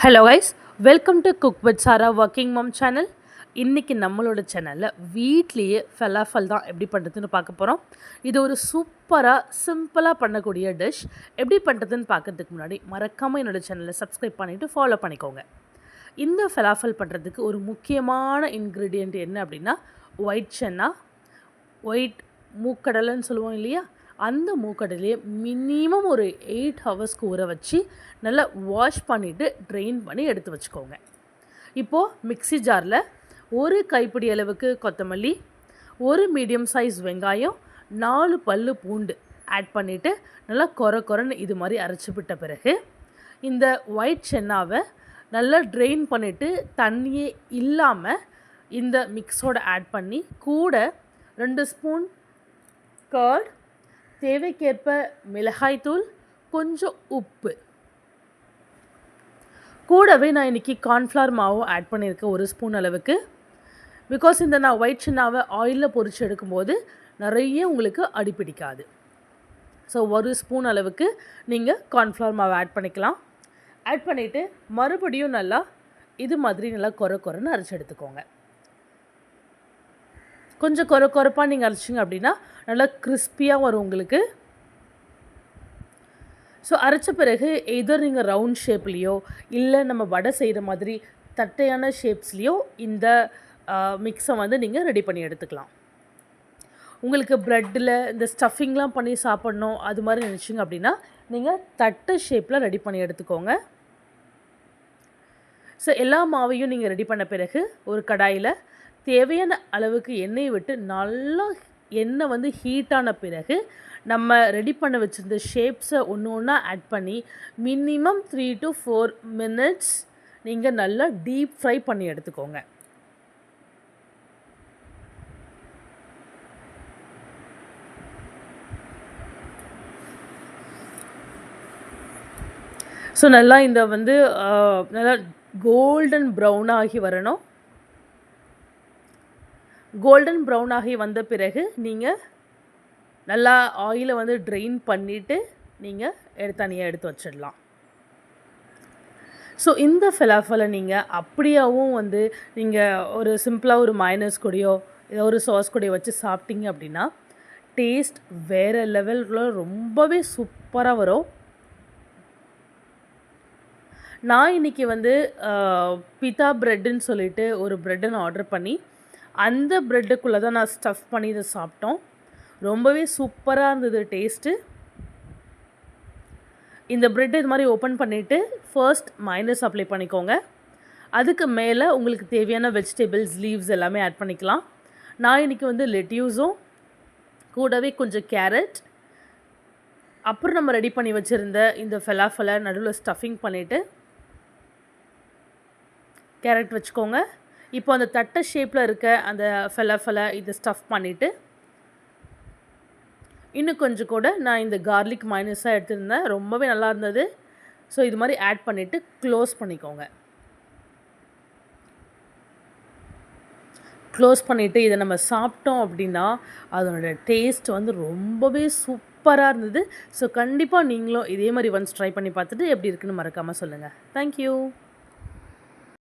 Hello guys, welcome to cook with Sara working mom channel. இன்றைக்கி நம்மளோட சேனலில் வீட்லேயே ஃபலாஃபல் தான் எப்படி பண்ணுறதுன்னு பார்க்க போகிறோம். இது ஒரு சூப்பராக சிம்பிளாக பண்ணக்கூடிய டிஷ். எப்படி பண்ணுறதுன்னு பார்க்குறதுக்கு முன்னாடி மறக்காமல் என்னோடய சேனலை சப்ஸ்கிரைப் பண்ணிவிட்டு ஃபாலோ பண்ணிக்கோங்க. இந்த ஃபலாஃபல் பண்ணுறதுக்கு ஒரு முக்கியமான இன்க்ரீடியண்ட் என்ன அப்படின்னா ஒயிட் சென்னா, ஒயிட் மூக்கடலைன்னு சொல்லுவோம் இல்லையா, அந்த மூக்கடலையை மினிமம் ஒரு 8 ஹவர்ஸ்க்கு ஊற வச்சு நல்லா வாஷ் பண்ணிவிட்டு ட்ரெயின் பண்ணி எடுத்து வச்சுக்கோங்க. இப்போது மிக்ஸி ஜாரில் ஒரு கைப்பிடி அளவுக்கு கொத்தமல்லி, ஒரு மீடியம் சைஸ் வெங்காயம், 4 பல்லு பூண்டு ஆட் பண்ணிவிட்டு நல்லா கொரன்னு இது மாதிரி அரைச்சி விட்ட பிறகு இந்த ஒயிட் சென்னாவை நல்லா ட்ரெயின் பண்ணிவிட்டு தண்ணியே இல்லாமல் இந்த மிக்ஸோடு ஆட் பண்ணி கூட 2 ஸ்பூன் கர்ட், தேவைக்கேற்ப மிளகாய்த்தூள், கொஞ்சம் உப்பு, கூடவே நான் இன்றைக்கி கார்ன்ஃப்ளவர் மாவும் ஆட் பண்ணியிருக்கேன் 1 ஸ்பூன் அளவுக்கு. பிகாஸ் இந்த நான் ஒயிட் சென்னாவை ஆயிலில் பொரித்து எடுக்கும்போது நிறைய உங்களுக்கு அடிப்பிடிக்காது. ஸோ 1 ஸ்பூன் அளவுக்கு நீங்கள் கார்ன்ஃப்ளவர் மாவை ஆட் பண்ணிக்கலாம். ஆட் பண்ணிவிட்டு மறுபடியும் நல்லா இது மாதிரி நல்லா கொரன்னு அரைச்சி எடுத்துக்கோங்க. கொஞ்சம் கொரப்பாக நீங்கள் அரைச்சிங்க அப்படின்னா நல்லா கிறிஸ்பியாக வரும் உங்களுக்கு. ஸோ அரைச்ச பிறகு எதர் நீங்கள் ரவுண்ட் ஷேப்லேயோ இல்லை நம்ம வடை செய்கிற மாதிரி தட்டையான ஷேப்ஸ்லேயோ இந்த மிக்ஸை வந்து நீங்கள் ரெடி பண்ணி எடுத்துக்கலாம். உங்களுக்கு ப்ரெட்டில் இந்த ஸ்டஃபிங்லாம் பண்ணி சாப்பிட்ணும் அது மாதிரி நினச்சிங்க அப்படின்னா நீங்கள் தட்டை ஷேப்பில் ரெடி பண்ணி எடுத்துக்கோங்க. ஸோ எல்லா மாவையும் நீங்கள் ரெடி பண்ண பிறகு ஒரு கடாயில் தேவையான அளவுக்கு எண்ணெயை விட்டு நல்லா எண்ணெய் வந்து ஹீட்டான பிறகு நம்ம ரெடி பண்ண வச்சுருந்த ஷேப்ஸை ஒன்று ஒன்றா ஆட் பண்ணி மினிமம் 3 to 4 minutes நீங்கள் நல்லா டீப் ஃப்ரை பண்ணி எடுத்துக்கோங்க. ஸோ நல்லா இந்த வந்து நல்லா கோல்டன் ப்ரௌன் ஆகி வரணும். கோல்டன் ப்ரௌன் ஆகி வந்த பிறகு நீங்கள் நல்லா ஆயிலை வந்து ட்ரெயின் பண்ணிவிட்டு நீங்கள் தனியாக எடுத்து வச்சிடலாம். ஸோ இந்த ஃபலாஃபலை நீங்கள் அப்படியாகவும் வந்து நீங்கள் ஒரு சிம்பிளாக ஒரு மயோனைஸ் கூடயோ ஏதோ ஒரு சாஸ் கூடயோ வச்சு சாப்பிட்டீங்க அப்படின்னா டேஸ்ட் வேறு லெவலில் ரொம்பவே சூப்பராக வரும். நான் இன்றைக்கி வந்து பிதா ப்ரெட்டுன்னு சொல்லிட்டு ஒரு ப்ரெட்டை நான் ஆர்டர் பண்ணி அந்த ப்ரெட்டுக்குள்ளே தான் நான் ஸ்டஃப் பண்ணி இதை சாப்பிட்டோம். ரொம்பவே சூப்பராக இருந்தது டேஸ்ட்டு. இந்த ப்ரெட் இது மாதிரி ஓப்பன் பண்ணிவிட்டு ஃபர்ஸ்ட் மைனஸ் அப்ளை பண்ணிக்கோங்க. அதுக்கு மேலே உங்களுக்கு தேவையான வெஜிடபிள்ஸ் லீவ்ஸ் எல்லாமே ஆட் பண்ணிக்கலாம். நான் இன்றைக்கி வந்து லெட்யூஸும் கூடவே கொஞ்சம் கேரட், அப்புறம் நம்ம ரெடி பண்ணி வச்சுருந்த இந்த ஃபலாஃபலை நடுவில் ஸ்டஃபிங் பண்ணிவிட்டு கேரட் வச்சுக்கோங்க. இப்போ அந்த தட்டை ஷேப்பில் இருக்க அந்த ஃபலாஃபலை இதை ஸ்டஃப் பண்ணிவிட்டு இன்னும் கொஞ்சம் கூட நான் இந்த கார்லிக் மைனஸாக எடுத்துருந்தேன், ரொம்பவே நல்லா இருந்தது. ஸோ இது மாதிரி ஆட் பண்ணிவிட்டு க்ளோஸ் பண்ணிக்கோங்க. க்ளோஸ் பண்ணிவிட்டு இதை நம்ம சாப்பிட்டோம் அப்படின்னா அதனோட டேஸ்ட் வந்து ரொம்பவே சூப்பராக இருந்தது. ஸோ கண்டிப்பாக நீங்களும் இதே மாதிரி ஒன்ஸ் ட்ரை பண்ணி பார்த்துட்டு எப்படி இருக்குன்னு மறக்காமல் சொல்லுங்கள். தேங்க்யூ.